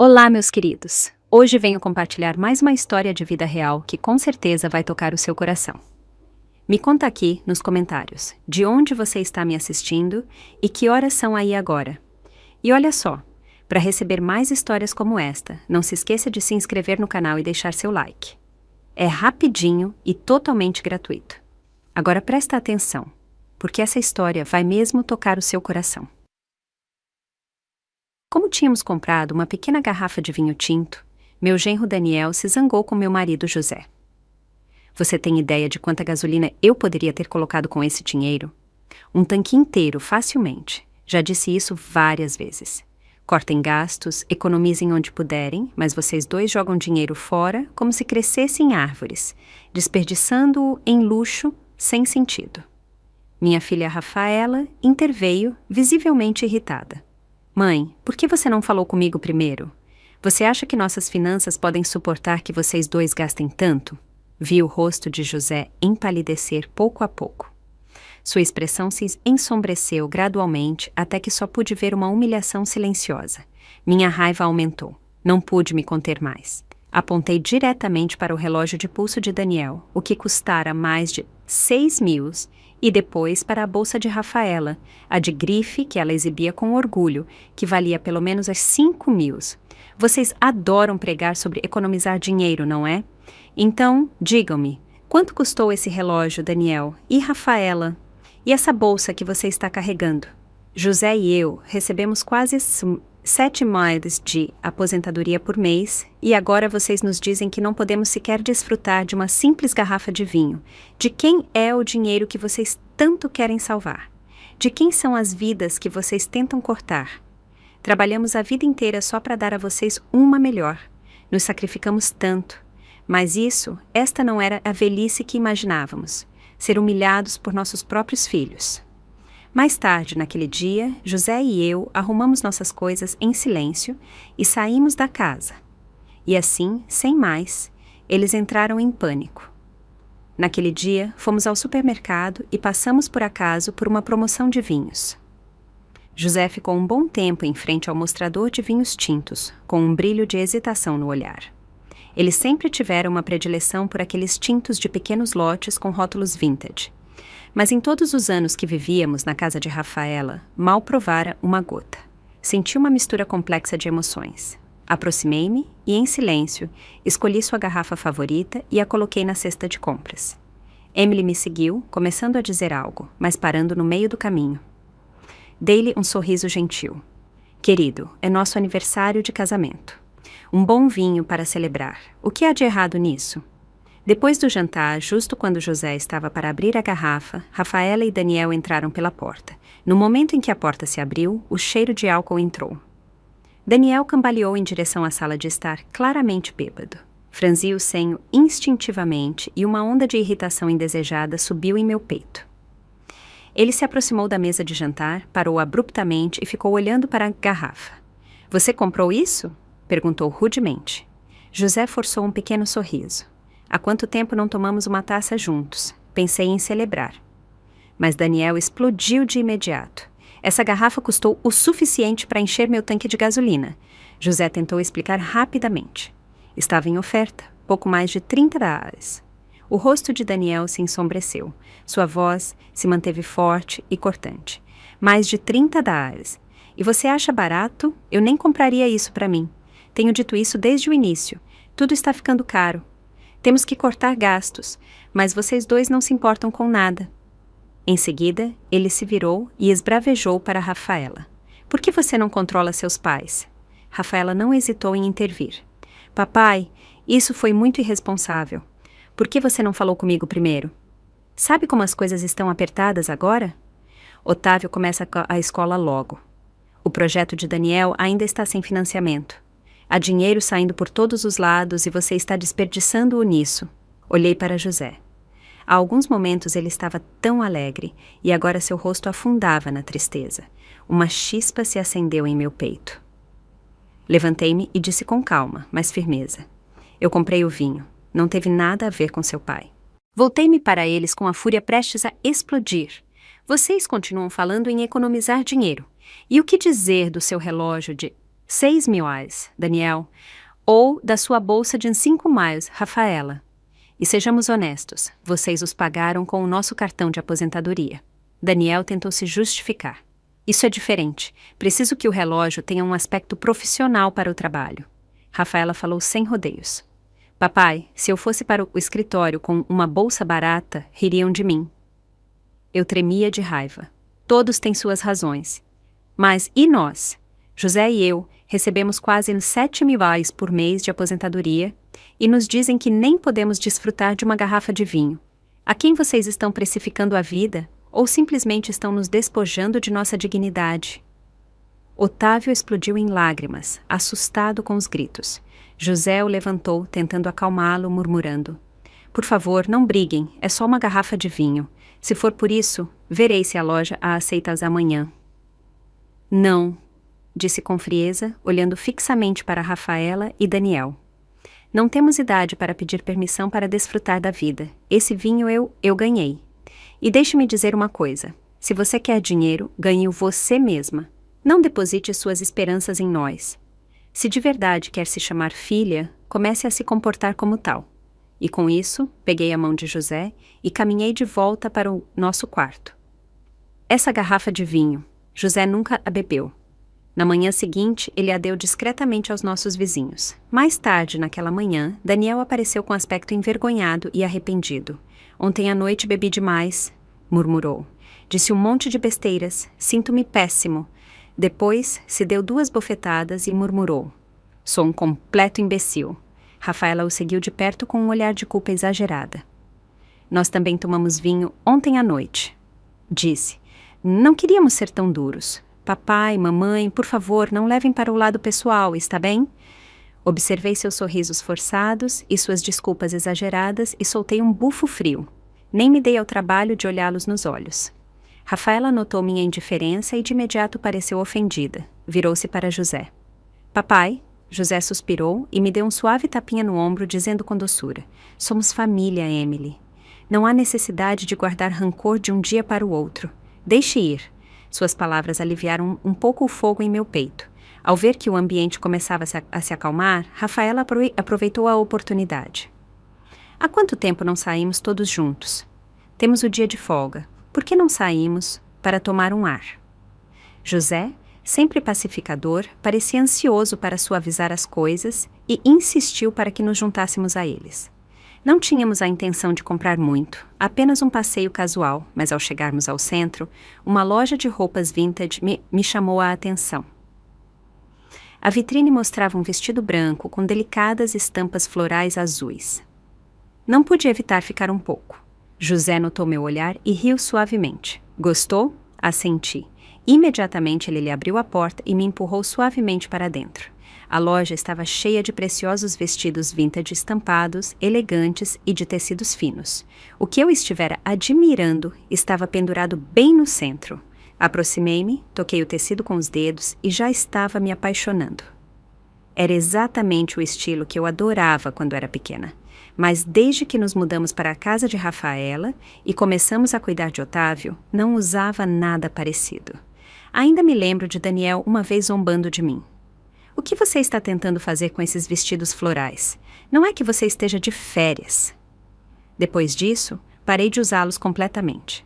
Olá, meus queridos! Hoje venho compartilhar mais uma história de vida real que com certeza vai tocar o seu coração. Me conta aqui nos comentários de onde você está me assistindo e que horas são aí agora. E olha só, para receber mais histórias como esta, não se esqueça de se inscrever no canal e deixar seu like. É rapidinho e totalmente gratuito. Agora presta atenção, porque essa história vai mesmo tocar o seu coração. Como tínhamos comprado uma pequena garrafa de vinho tinto, meu genro Daniel se zangou com meu marido José. Você tem ideia de quanta gasolina eu poderia ter colocado com esse dinheiro? Um tanque inteiro, facilmente. Já disse isso várias vezes. Cortem gastos, economizem onde puderem, mas vocês dois jogam dinheiro fora como se crescessem árvores, desperdiçando-o em luxo sem sentido. Minha filha Rafaela interveio, visivelmente irritada. Mãe, por que você não falou comigo primeiro? Você acha que nossas finanças podem suportar que vocês dois gastem tanto? Vi o rosto de José empalidecer pouco a pouco. Sua expressão se ensombreceu gradualmente até que só pude ver uma humilhação silenciosa. Minha raiva aumentou. Não pude me conter mais. Apontei diretamente para o relógio de pulso de Daniel, o que custara mais de 6.000, e depois para a bolsa de Rafaela, a de grife que ela exibia com orgulho, que valia pelo menos as 5.000. Vocês adoram pregar sobre economizar dinheiro, não é? Então, digam-me, quanto custou esse relógio, Daniel? E Rafaela? E essa bolsa que você está carregando? José e eu recebemos quase 7.000 de aposentadoria por mês, e agora vocês nos dizem que não podemos sequer desfrutar de uma simples garrafa de vinho. De quem é o dinheiro que vocês tanto querem salvar? De quem são as vidas que vocês tentam cortar? Trabalhamos a vida inteira só para dar a vocês uma melhor. Nos sacrificamos tanto. Mas esta não era a velhice que imaginávamos. Ser humilhados por nossos próprios filhos. Mais tarde, naquele dia, José e eu arrumamos nossas coisas em silêncio e saímos da casa. E assim, sem mais, eles entraram em pânico. Naquele dia, fomos ao supermercado e passamos por acaso por uma promoção de vinhos. José ficou um bom tempo em frente ao mostrador de vinhos tintos, com um brilho de hesitação no olhar. Eles sempre tiveram uma predileção por aqueles tintos de pequenos lotes com rótulos vintage. Mas em todos os anos que vivíamos na casa de Rafaela, mal provara uma gota. Senti uma mistura complexa de emoções. Aproximei-me e, em silêncio, escolhi sua garrafa favorita e a coloquei na cesta de compras. Emily me seguiu, começando a dizer algo, mas parando no meio do caminho. Dei-lhe um sorriso gentil. Querido, é nosso aniversário de casamento. Um bom vinho para celebrar. O que há de errado nisso? Depois do jantar, justo quando José estava para abrir a garrafa, Rafaela e Daniel entraram pela porta. No momento em que a porta se abriu, o cheiro de álcool entrou. Daniel cambaleou em direção à sala de estar, claramente bêbado. Franzi o senho instintivamente e uma onda de irritação indesejada subiu em meu peito. Ele se aproximou da mesa de jantar, parou abruptamente e ficou olhando para a garrafa. — Você comprou isso? Perguntou rudemente. José forçou um pequeno sorriso. Há quanto tempo não tomamos uma taça juntos? Pensei em celebrar. Mas Daniel explodiu de imediato. Essa garrafa custou o suficiente para encher meu tanque de gasolina. José tentou explicar rapidamente. Estava em oferta, pouco mais de $30. O rosto de Daniel se ensombreceu. Sua voz se manteve forte e cortante. Mais de $30. E você acha barato? Eu nem compraria isso para mim. Tenho dito isso desde o início. Tudo está ficando caro. Temos que cortar gastos, mas vocês dois não se importam com nada. Em seguida, ele se virou e esbravejou para Rafaela. Por que você não controla seus pais? Rafaela não hesitou em intervir. Papai, isso foi muito irresponsável. Por que você não falou comigo primeiro? Sabe como as coisas estão apertadas agora? Otávio começa a escola logo. O projeto de Daniel ainda está sem financiamento. Há dinheiro saindo por todos os lados e você está desperdiçando-o nisso. Olhei para José. Há alguns momentos ele estava tão alegre e agora seu rosto afundava na tristeza. Uma chispa se acendeu em meu peito. Levantei-me e disse com calma, mas firmeza. Eu comprei o vinho. Não teve nada a ver com seu pai. Voltei-me para eles com a fúria prestes a explodir. Vocês continuam falando em economizar dinheiro. E o que dizer do seu relógio de 6.000, Daniel. Ou da sua bolsa de 5.000, Rafaela. E sejamos honestos, vocês os pagaram com o nosso cartão de aposentadoria. Daniel tentou se justificar. Isso é diferente. Preciso que o relógio tenha um aspecto profissional para o trabalho. Rafaela falou sem rodeios. Papai, se eu fosse para o escritório com uma bolsa barata, ririam de mim. Eu tremia de raiva. Todos têm suas razões. Mas e nós? José e eu recebemos quase 7.000 por mês de aposentadoria e nos dizem que nem podemos desfrutar de uma garrafa de vinho. A quem vocês estão precificando a vida ou simplesmente estão nos despojando de nossa dignidade? Otávio explodiu em lágrimas, assustado com os gritos. José o levantou, tentando acalmá-lo, murmurando. Por favor, não briguem, é só uma garrafa de vinho. Se for por isso, verei se a loja a aceita amanhã. Não, disse com frieza, olhando fixamente para Rafaela e Daniel. Não temos idade para pedir permissão para desfrutar da vida. Esse vinho eu ganhei. E deixe-me dizer uma coisa. Se você quer dinheiro, ganhe-o você mesma. Não deposite suas esperanças em nós. Se de verdade quer se chamar filha, comece a se comportar como tal. E com isso, peguei a mão de José e caminhei de volta para o nosso quarto. Essa garrafa de vinho, José nunca a bebeu. Na manhã seguinte, ele a deu discretamente aos nossos vizinhos. Mais tarde, naquela manhã, Daniel apareceu com aspecto envergonhado e arrependido. Ontem à noite bebi demais, murmurou. Disse um monte de besteiras, sinto-me péssimo. Depois, se deu 2 bofetadas e murmurou. Sou um completo imbecil. Rafaela o seguiu de perto com um olhar de culpa exagerada. Nós também tomamos vinho ontem à noite. Disse. Não queríamos ser tão duros. Papai, mamãe, por favor, não levem para o lado pessoal, está bem? Observei seus sorrisos forçados e suas desculpas exageradas e soltei um bufo frio. Nem me dei ao trabalho de olhá-los nos olhos. Rafaela notou minha indiferença e de imediato pareceu ofendida. Virou-se para José. Papai, José suspirou e me deu um suave tapinha no ombro, dizendo com doçura. Somos família, Emily. Não há necessidade de guardar rancor de um dia para o outro. Deixe ir. Suas palavras aliviaram um pouco o fogo em meu peito. Ao ver que o ambiente começava a se acalmar, Rafaela aproveitou a oportunidade. Há quanto tempo não saímos todos juntos? Temos o dia de folga. Por que não saímos para tomar um ar? José, sempre pacificador, parecia ansioso para suavizar as coisas e insistiu para que nos juntássemos a eles. Não tínhamos a intenção de comprar muito, apenas um passeio casual, mas ao chegarmos ao centro, uma loja de roupas vintage me chamou a atenção. A vitrine mostrava um vestido branco com delicadas estampas florais azuis. Não pude evitar ficar um pouco. José notou meu olhar e riu suavemente. Gostou? Assenti. Imediatamente ele lhe abriu a porta e me empurrou suavemente para dentro. A loja estava cheia de preciosos vestidos vintage estampados, elegantes e de tecidos finos. O que eu estivera admirando estava pendurado bem no centro. Aproximei-me, toquei o tecido com os dedos e já estava me apaixonando. Era exatamente o estilo que eu adorava quando era pequena. Mas desde que nos mudamos para a casa de Rafaela e começamos a cuidar de Otávio, não usava nada parecido. Ainda me lembro de Daniel uma vez zombando de mim. O que você está tentando fazer com esses vestidos florais? Não é que você esteja de férias. Depois disso, parei de usá-los completamente.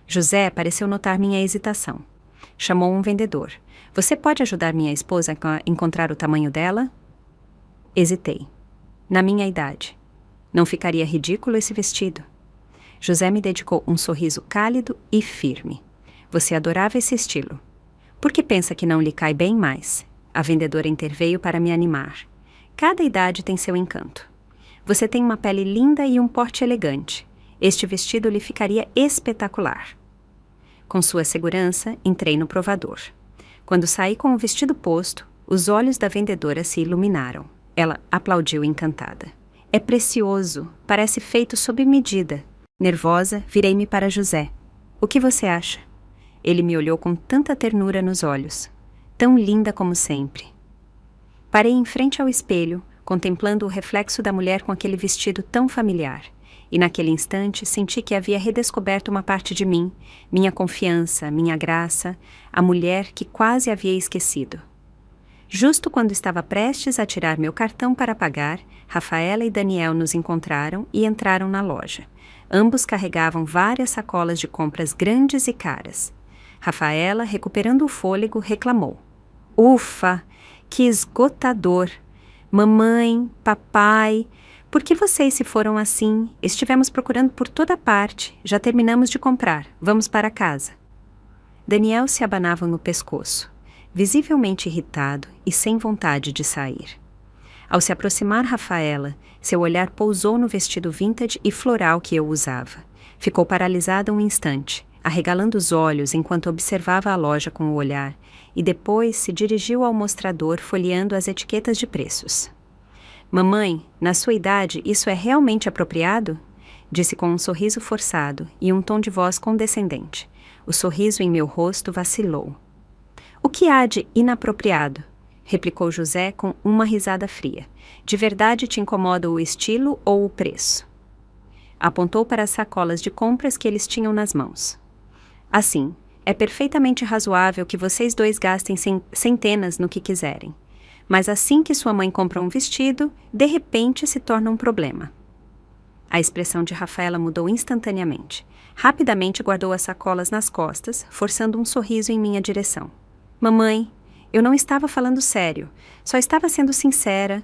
José pareceu notar minha hesitação. Chamou um vendedor. Você pode ajudar minha esposa a encontrar o tamanho dela? Hesitei. Na minha idade. Não ficaria ridículo esse vestido? José me dedicou um sorriso cálido e firme. Você adorava esse estilo. Por que pensa que não lhe cai bem mais? A vendedora interveio para me animar. Cada idade tem seu encanto. Você tem uma pele linda e um porte elegante. Este vestido lhe ficaria espetacular. Com sua segurança, entrei no provador. Quando saí com o vestido posto, os olhos da vendedora se iluminaram. Ela aplaudiu encantada. É precioso, parece feito sob medida. Nervosa, virei-me para José. O que você acha? Ele me olhou com tanta ternura nos olhos. Tão linda como sempre. Parei em frente ao espelho, contemplando o reflexo da mulher com aquele vestido tão familiar. E naquele instante senti que havia redescoberto uma parte de mim, minha confiança, minha graça, a mulher que quase havia esquecido. Justo quando estava prestes a tirar meu cartão para pagar, Rafaela e Daniel nos encontraram e entraram na loja. Ambos carregavam várias sacolas de compras grandes e caras. Rafaela, recuperando o fôlego, reclamou: "Ufa, que esgotador! Mamãe, papai, por que vocês se foram assim? Estivemos procurando por toda parte. Já terminamos de comprar. Vamos para casa." Daniel se abanava no pescoço, visivelmente irritado e sem vontade de sair. Ao se aproximar Rafaela, seu olhar pousou no vestido vintage e floral que eu usava. Ficou paralisada um instante, arregalando os olhos enquanto observava a loja com o olhar, e depois se dirigiu ao mostrador folheando as etiquetas de preços. "Mamãe, na sua idade, isso é realmente apropriado?" Disse com um sorriso forçado e um tom de voz condescendente. O sorriso em meu rosto vacilou. "O que há de inapropriado?" replicou José com uma risada fria. "De verdade te incomoda o estilo ou o preço?" Apontou para as sacolas de compras que eles tinham nas mãos. "Assim, é perfeitamente razoável que vocês dois gastem centenas no que quiserem. Mas assim que sua mãe compra um vestido, de repente se torna um problema." A expressão de Rafaela mudou instantaneamente. Rapidamente guardou as sacolas nas costas, forçando um sorriso em minha direção. "Mamãe, eu não estava falando sério, só estava sendo sincera.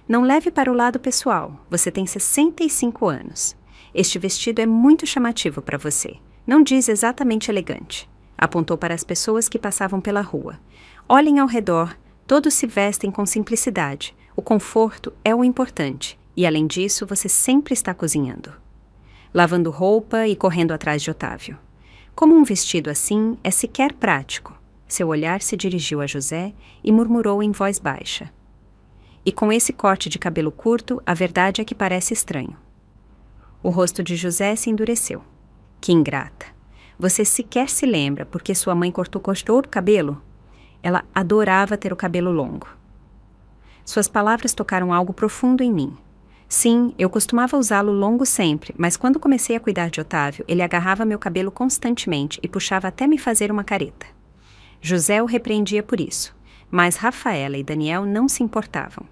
Não leve para o lado pessoal, você tem 65 anos. Este vestido é muito chamativo para você. Não diz exatamente elegante." Apontou para as pessoas que passavam pela rua. "Olhem ao redor, todos se vestem com simplicidade. O conforto é o importante, e além disso você sempre está cozinhando." Lavando roupa e correndo atrás de Otávio. "Como um vestido assim é sequer prático." Seu olhar se dirigiu a José e murmurou em voz baixa: "E com esse corte de cabelo curto, a verdade é que parece estranho." O rosto de José se endureceu. "Que ingrata. Você sequer se lembra porque sua mãe cortou o cabelo? Ela adorava ter o cabelo longo." Suas palavras tocaram algo profundo em mim. Sim, eu costumava usá-lo longo sempre, mas quando comecei a cuidar de Otávio, ele agarrava meu cabelo constantemente e puxava até me fazer uma careta. José o repreendia por isso, mas Rafaela e Daniel não se importavam.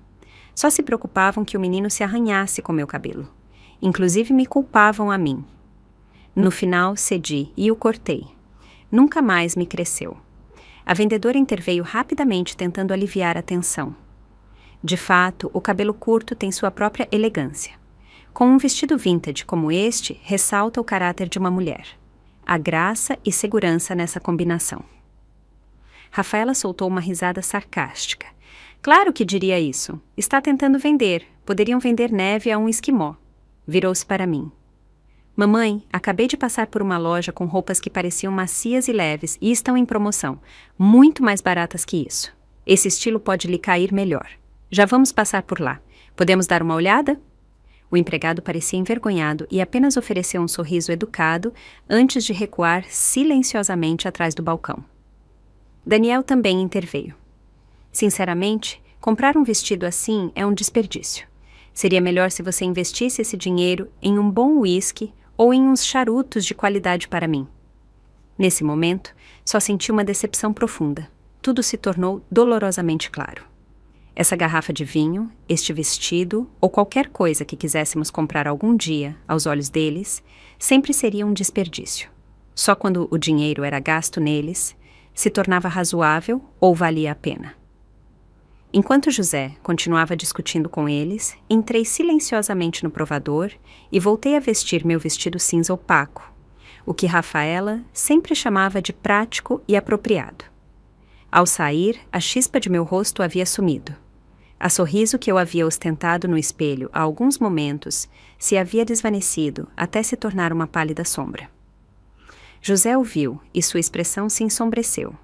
Só se preocupavam que o menino se arranhasse com meu cabelo. Inclusive me culpavam a mim. No final, cedi e o cortei. Nunca mais me cresceu. A vendedora interveio rapidamente tentando aliviar a tensão. De fato, o cabelo curto tem sua própria elegância. Com um vestido vintage como este, ressalta o caráter de uma mulher. Há graça e segurança nessa combinação. Rafaela soltou uma risada sarcástica. "Claro que diria isso. Está tentando vender. Poderiam vender neve a um esquimó." Virou-se para mim. "Mamãe, acabei de passar por uma loja com roupas que pareciam macias e leves e estão em promoção. Muito mais baratas que isso. Esse estilo pode lhe cair melhor. Já vamos passar por lá. Podemos dar uma olhada?" O empregado parecia envergonhado e apenas ofereceu um sorriso educado antes de recuar silenciosamente atrás do balcão. Daniel também interveio. "Sinceramente, comprar um vestido assim é um desperdício. Seria melhor se você investisse esse dinheiro em um bom uísque ou em uns charutos de qualidade para mim." Nesse momento, só senti uma decepção profunda. Tudo se tornou dolorosamente claro. Essa garrafa de vinho, este vestido ou qualquer coisa que quiséssemos comprar algum dia, aos olhos deles, sempre seria um desperdício. Só quando o dinheiro era gasto neles, se tornava razoável ou valia a pena. Enquanto José continuava discutindo com eles, entrei silenciosamente no provador e voltei a vestir meu vestido cinza opaco, o que Rafaela sempre chamava de prático e apropriado. Ao sair, a chispa de meu rosto havia sumido. A sorriso que eu havia ostentado no espelho há alguns momentos se havia desvanecido até se tornar uma pálida sombra. José o viu e sua expressão se ensombreceu.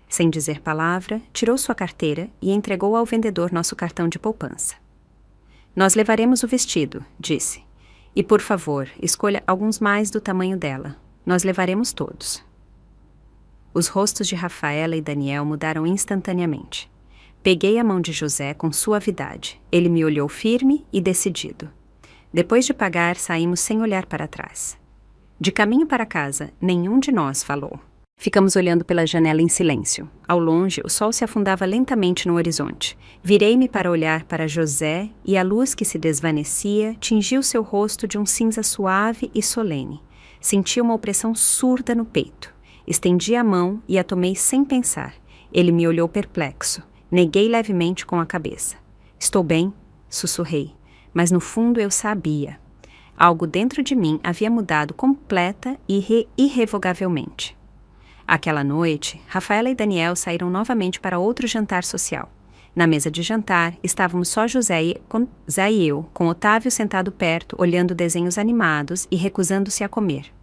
Sem dizer palavra, tirou sua carteira e entregou ao vendedor nosso cartão de poupança. "Nós levaremos o vestido", disse. "E, por favor, escolha alguns mais do tamanho dela. Nós levaremos todos." Os rostos de Rafaela e Daniel mudaram instantaneamente. Peguei a mão de José com suavidade. Ele me olhou firme e decidido. Depois de pagar, saímos sem olhar para trás. De caminho para casa, nenhum de nós falou. Ficamos olhando pela janela em silêncio. Ao longe, o sol se afundava lentamente no horizonte. Virei-me para olhar para José e a luz que se desvanecia tingiu seu rosto de um cinza suave e solene. Senti uma opressão surda no peito. Estendi a mão e a tomei sem pensar. Ele me olhou perplexo. Neguei levemente com a cabeça. Estou bem? Sussurrei. Mas no fundo eu sabia. Algo dentro de mim havia mudado completa e irrevogavelmente. Aquela noite, Rafaela e Daniel saíram novamente para outro jantar social. Na mesa de jantar, estávamos só José e eu, com Otávio sentado perto, olhando desenhos animados e recusando-se a comer.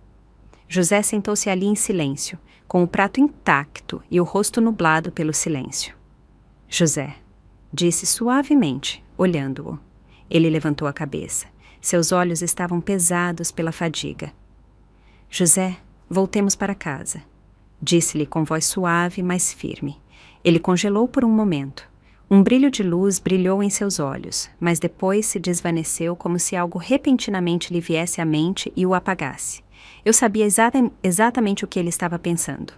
José sentou-se ali em silêncio, com o prato intacto e o rosto nublado pelo silêncio. José, disse suavemente, olhando-o. Ele levantou a cabeça. Seus olhos estavam pesados pela fadiga. José, voltemos para casa. Disse-lhe com voz suave, mas firme. Ele congelou por um momento. Um brilho de luz brilhou em seus olhos, mas depois se desvaneceu como se algo repentinamente lhe viesse à mente e o apagasse. Eu sabia exatamente o que ele estava pensando.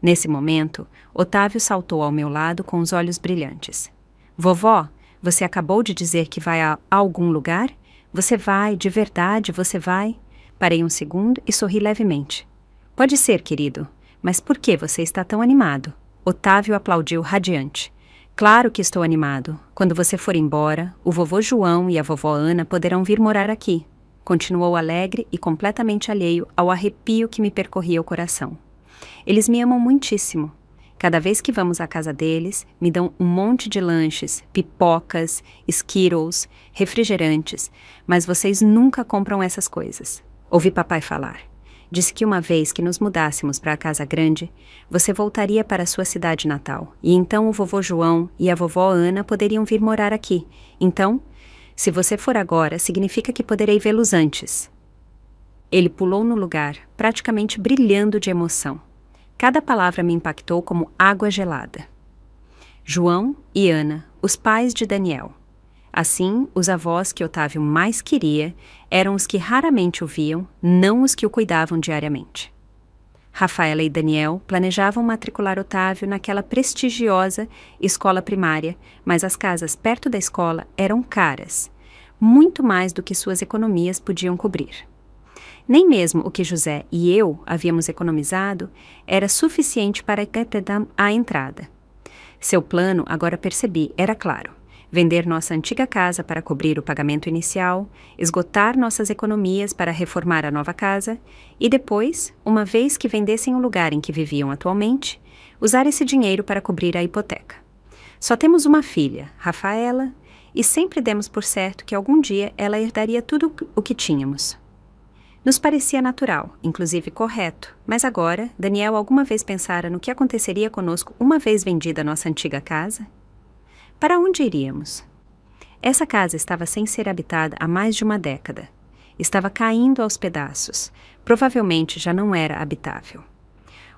Nesse momento, Otávio saltou ao meu lado com os olhos brilhantes. Vovó, você acabou de dizer que vai a algum lugar? Você vai, de verdade, você vai? Parei um segundo e sorri levemente. Pode ser, querido. Mas por que você está tão animado? Otávio aplaudiu radiante. Claro que estou animado. Quando você for embora, o vovô João e a vovó Ana poderão vir morar aqui. Continuou alegre e completamente alheio ao arrepio que me percorria o coração. Eles me amam muitíssimo. Cada vez que vamos à casa deles, me dão um monte de lanches, pipocas, Skittles, refrigerantes, mas vocês nunca compram essas coisas. Ouvi papai falar. Disse que uma vez que nos mudássemos para a casa grande, você voltaria para a sua cidade natal, e então o vovô João e a vovó Ana poderiam vir morar aqui. Então, se você for agora, significa que poderei vê-los antes. Ele pulou no lugar, praticamente brilhando de emoção. Cada palavra me impactou como água gelada. João e Ana, os pais de Daniel. Assim, os avós que Otávio mais queria eram os que raramente o viam, não os que o cuidavam diariamente. Rafaela e Daniel planejavam matricular Otávio naquela prestigiosa escola primária, mas as casas perto da escola eram caras, muito mais do que suas economias podiam cobrir. Nem mesmo o que José e eu havíamos economizado era suficiente para a entrada. Seu plano, agora percebi, era claro. Vender nossa antiga casa para cobrir o pagamento inicial, esgotar nossas economias para reformar a nova casa e depois, uma vez que vendessem o lugar em que viviam atualmente, usar esse dinheiro para cobrir a hipoteca. Só temos uma filha, Rafaela, e sempre demos por certo que algum dia ela herdaria tudo o que tínhamos. Nos parecia natural, inclusive correto, mas agora, Daniel alguma vez pensara no que aconteceria conosco uma vez vendida a nossa antiga casa? Para onde iríamos? Essa casa estava sem ser habitada há mais de uma década. Estava caindo aos pedaços. Provavelmente já não era habitável.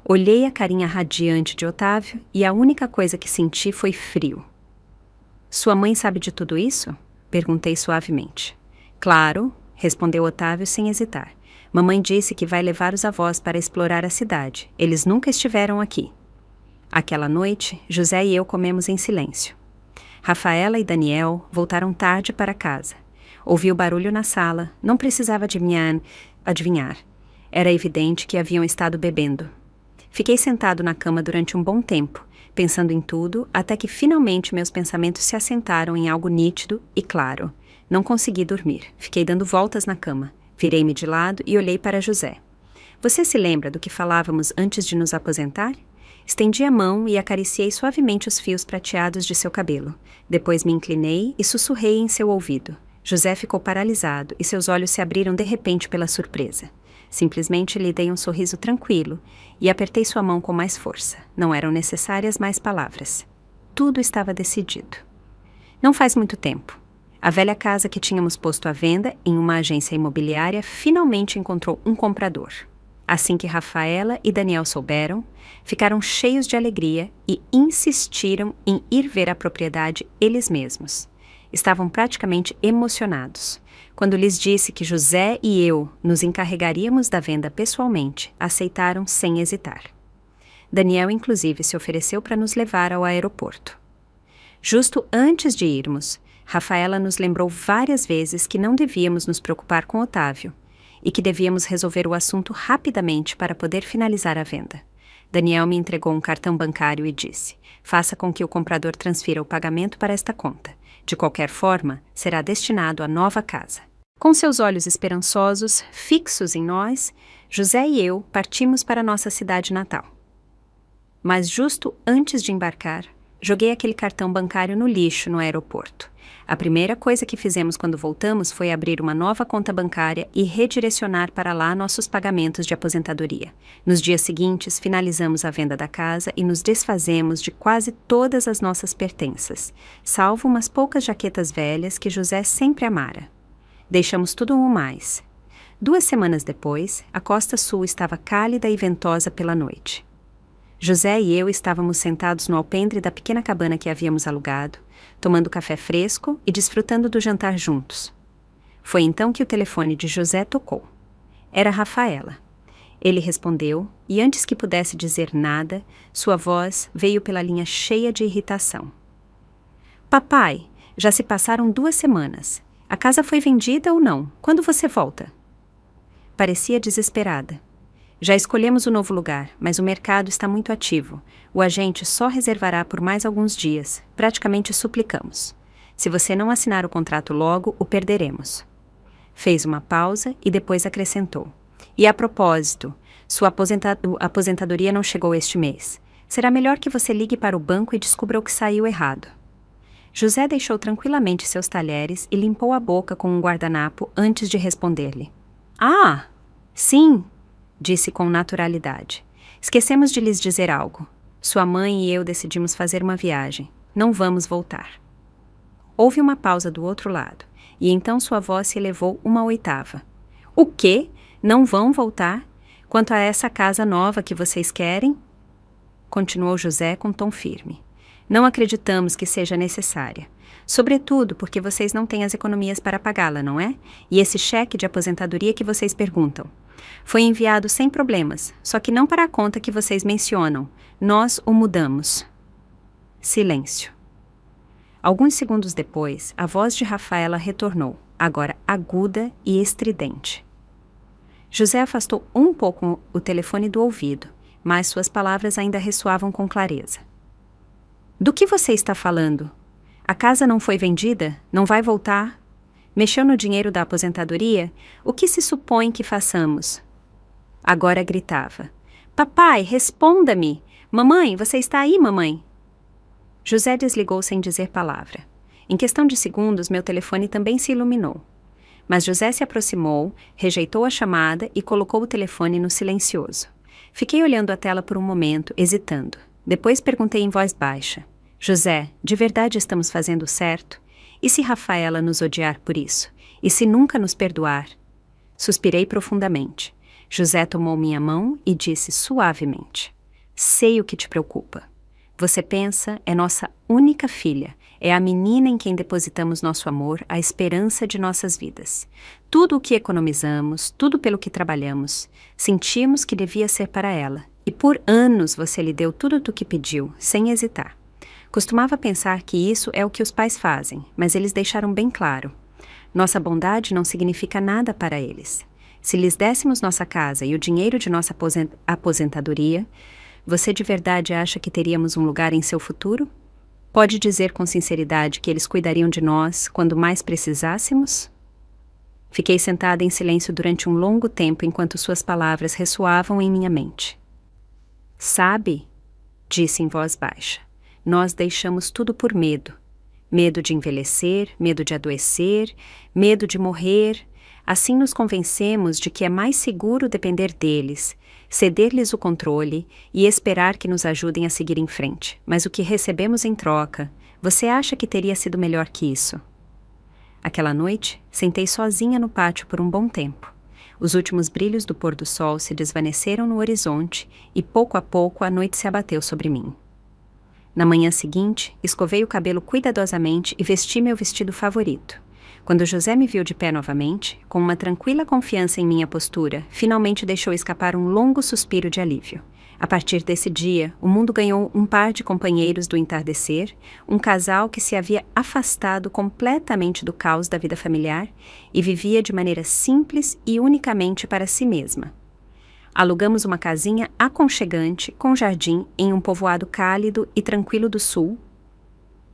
Olhei a carinha radiante de Otávio e a única coisa que senti foi frio. Sua mãe sabe de tudo isso? Perguntei suavemente. Claro, respondeu Otávio sem hesitar. Mamãe disse que vai levar os avós para explorar a cidade. Eles nunca estiveram aqui. Aquela noite, José e eu comemos em silêncio. Rafaela e Daniel voltaram tarde para casa. Ouvi o barulho na sala, não precisava adivinhar. Era evidente que haviam estado bebendo. Fiquei sentado na cama durante um bom tempo, pensando em tudo, até que finalmente meus pensamentos se assentaram em algo nítido e claro. Não consegui dormir. Fiquei dando voltas na cama. Virei-me de lado e olhei para José. Você se lembra do que falávamos antes de nos aposentar? Estendi a mão e acariciei suavemente os fios prateados de seu cabelo. Depois me inclinei e sussurrei em seu ouvido. José ficou paralisado e seus olhos se abriram de repente pela surpresa. Simplesmente lhe dei um sorriso tranquilo e apertei sua mão com mais força. Não eram necessárias mais palavras. Tudo estava decidido. Não faz muito tempo. A velha casa que tínhamos posto à venda em uma agência imobiliária finalmente encontrou um comprador. Assim que Rafaela e Daniel souberam, ficaram cheios de alegria e insistiram em ir ver a propriedade eles mesmos. Estavam praticamente emocionados. Quando lhes disse que José e eu nos encarregaríamos da venda pessoalmente, aceitaram sem hesitar. Daniel, inclusive, se ofereceu para nos levar ao aeroporto. Justo antes de irmos, Rafaela nos lembrou várias vezes que não devíamos nos preocupar com Otávio e que devíamos resolver o assunto rapidamente para poder finalizar a venda. Daniel me entregou um cartão bancário e disse: faça com que o comprador transfira o pagamento para esta conta. De qualquer forma, será destinado à nova casa. Com seus olhos esperançosos, fixos em nós, José e eu partimos para nossa cidade natal. Mas justo antes de embarcar, joguei aquele cartão bancário no lixo no aeroporto. A primeira coisa que fizemos quando voltamos foi abrir uma nova conta bancária e redirecionar para lá nossos pagamentos de aposentadoria. Nos dias seguintes, finalizamos a venda da casa e nos desfazemos de quase todas as nossas pertenças, salvo umas poucas jaquetas velhas que José sempre amara. Deixamos tudo o mais. 2 semanas depois, a costa sul estava cálida e ventosa pela noite. José e eu estávamos sentados no alpendre da pequena cabana que havíamos alugado, tomando café fresco e desfrutando do jantar juntos. Foi então que o telefone de José tocou. Era Rafaela. Ele respondeu e, antes que pudesse dizer nada, sua voz veio pela linha cheia de irritação. Papai, já se passaram 2 semanas. A casa foi vendida ou não? Quando você volta? Parecia desesperada. Já escolhemos o novo lugar, mas o mercado está muito ativo. O agente só reservará por mais alguns dias. Praticamente suplicamos. Se você não assinar o contrato logo, o perderemos. Fez uma pausa e depois acrescentou. E a propósito, sua aposentadoria não chegou este mês. Será melhor que você ligue para o banco e descubra o que saiu errado. José deixou tranquilamente seus talheres e limpou a boca com um guardanapo antes de responder-lhe. Ah, sim, disse com naturalidade. Esquecemos de lhes dizer algo. Sua mãe e eu decidimos fazer uma viagem. Não vamos voltar. Houve uma pausa do outro lado, e então sua voz se elevou 1/8. O quê? Não vão voltar? Quanto a essa casa nova que vocês querem? Continuou José com tom firme. Não acreditamos que seja necessária. Sobretudo porque vocês não têm as economias para pagá-la, não é? E esse cheque de aposentadoria que vocês perguntam. Foi enviado sem problemas, só que não para a conta que vocês mencionam. Nós o mudamos. Silêncio. Alguns segundos depois, a voz de Rafaela retornou, agora aguda e estridente. José afastou um pouco o telefone do ouvido, mas suas palavras ainda ressoavam com clareza. Do que você está falando? A casa não foi vendida? Não vai voltar? Mexeu no dinheiro da aposentadoria? O que se supõe que façamos? Agora gritava. Papai, responda-me! Mamãe, você está aí, mamãe? José desligou sem dizer palavra. Em questão de segundos, meu telefone também se iluminou. Mas José se aproximou, rejeitou a chamada e colocou o telefone no silencioso. Fiquei olhando a tela por um momento, hesitando. Depois perguntei em voz baixa. José, de verdade estamos fazendo certo? E se Rafaela nos odiar por isso? E se nunca nos perdoar? Suspirei profundamente. José tomou minha mão e disse suavemente. Sei o que te preocupa. Você pensa, é nossa única filha. É a menina em quem depositamos nosso amor, a esperança de nossas vidas. Tudo o que economizamos, tudo pelo que trabalhamos, sentimos que devia ser para ela. E por anos você lhe deu tudo o que pediu, sem hesitar. Costumava pensar que isso é o que os pais fazem, mas eles deixaram bem claro. Nossa bondade não significa nada para eles. Se lhes dessemos nossa casa e o dinheiro de nossa aposentadoria, você de verdade acha que teríamos um lugar em seu futuro? Pode dizer com sinceridade que eles cuidariam de nós quando mais precisássemos? Fiquei sentada em silêncio durante um longo tempo enquanto suas palavras ressoavam em minha mente. Sabe, disse em voz baixa, nós deixamos tudo por medo. Medo de envelhecer, medo de adoecer, medo de morrer. Assim nos convencemos de que é mais seguro depender deles, ceder-lhes o controle e esperar que nos ajudem a seguir em frente. Mas o que recebemos em troca, você acha que teria sido melhor que isso? Aquela noite, sentei sozinha no pátio por um bom tempo. Os últimos brilhos do pôr do sol se desvaneceram no horizonte e pouco a pouco a noite se abateu sobre mim. Na manhã seguinte, escovei o cabelo cuidadosamente e vesti meu vestido favorito. Quando José me viu de pé novamente, com uma tranquila confiança em minha postura, finalmente deixou escapar um longo suspiro de alívio. A partir desse dia, o mundo ganhou um par de companheiros do entardecer, um casal que se havia afastado completamente do caos da vida familiar e vivia de maneira simples e unicamente para si mesma. Alugamos uma casinha aconchegante com jardim em um povoado cálido e tranquilo do sul,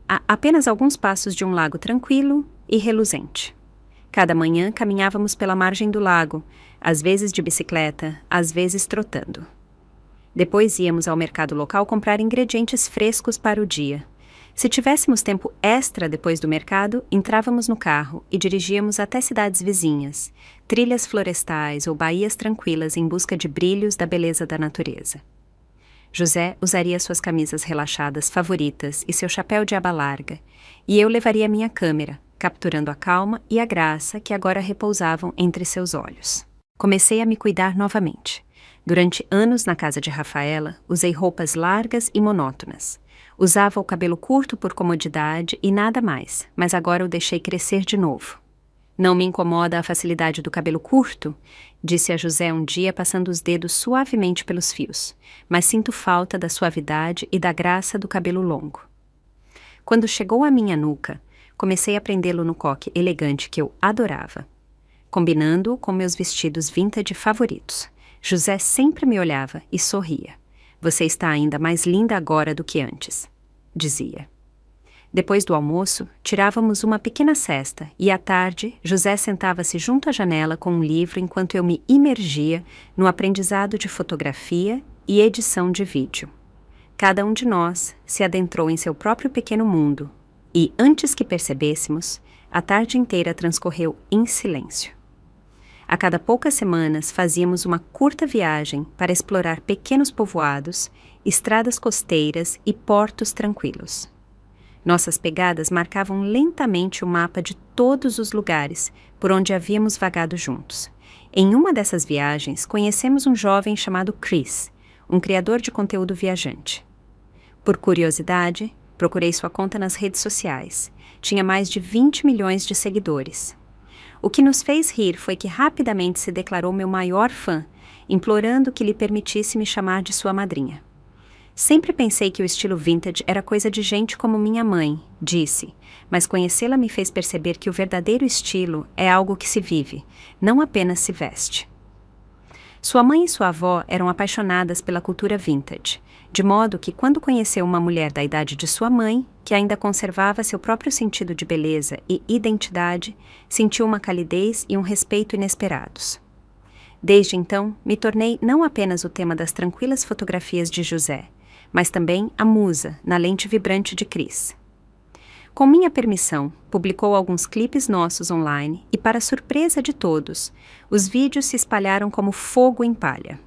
a apenas alguns passos de um lago tranquilo e reluzente. Cada manhã caminhávamos pela margem do lago, às vezes de bicicleta, às vezes trotando. Depois íamos ao mercado local comprar ingredientes frescos para o dia. Se tivéssemos tempo extra depois do mercado, entrávamos no carro e dirigíamos até cidades vizinhas, trilhas florestais ou baías tranquilas em busca de brilhos da beleza da natureza. José usaria suas camisas relaxadas favoritas e seu chapéu de aba larga, e eu levaria minha câmera, capturando a calma e a graça que agora repousavam entre seus olhos. Comecei a me cuidar novamente. Durante anos na casa de Rafaela, usei roupas largas e monótonas. Usava o cabelo curto por comodidade e nada mais, mas agora o deixei crescer de novo. Não me incomoda a facilidade do cabelo curto, disse a José um dia passando os dedos suavemente pelos fios, mas sinto falta da suavidade e da graça do cabelo longo. Quando chegou à minha nuca, comecei a prendê-lo no coque elegante que eu adorava, combinando-o com meus vestidos vintage favoritos. José sempre me olhava e sorria. Você está ainda mais linda agora do que antes, dizia. Depois do almoço, tirávamos uma pequena sesta e, à tarde, José sentava-se junto à janela com um livro enquanto eu me imergia no aprendizado de fotografia e edição de vídeo. Cada um de nós se adentrou em seu próprio pequeno mundo e, antes que percebêssemos, a tarde inteira transcorreu em silêncio. A cada poucas semanas fazíamos uma curta viagem para explorar pequenos povoados, estradas costeiras e portos tranquilos. Nossas pegadas marcavam lentamente o mapa de todos os lugares por onde havíamos vagado juntos. Em uma dessas viagens, conhecemos um jovem chamado Chris, um criador de conteúdo viajante. Por curiosidade, procurei sua conta nas redes sociais. Tinha mais de 20 milhões de seguidores. O que nos fez rir foi que rapidamente se declarou meu maior fã, implorando que lhe permitisse me chamar de sua madrinha. Sempre pensei que o estilo vintage era coisa de gente como minha mãe, disse, mas conhecê-la me fez perceber que o verdadeiro estilo é algo que se vive, não apenas se veste. Sua mãe e sua avó eram apaixonadas pela cultura vintage, de modo que quando conheceu uma mulher da idade de sua mãe, que ainda conservava seu próprio sentido de beleza e identidade, sentiu uma calidez e um respeito inesperados. Desde então, me tornei não apenas o tema das tranquilas fotografias de José, mas também a musa na lente vibrante de Chris. Com minha permissão, publicou alguns clipes nossos online e, para surpresa de todos, os vídeos se espalharam como fogo em palha.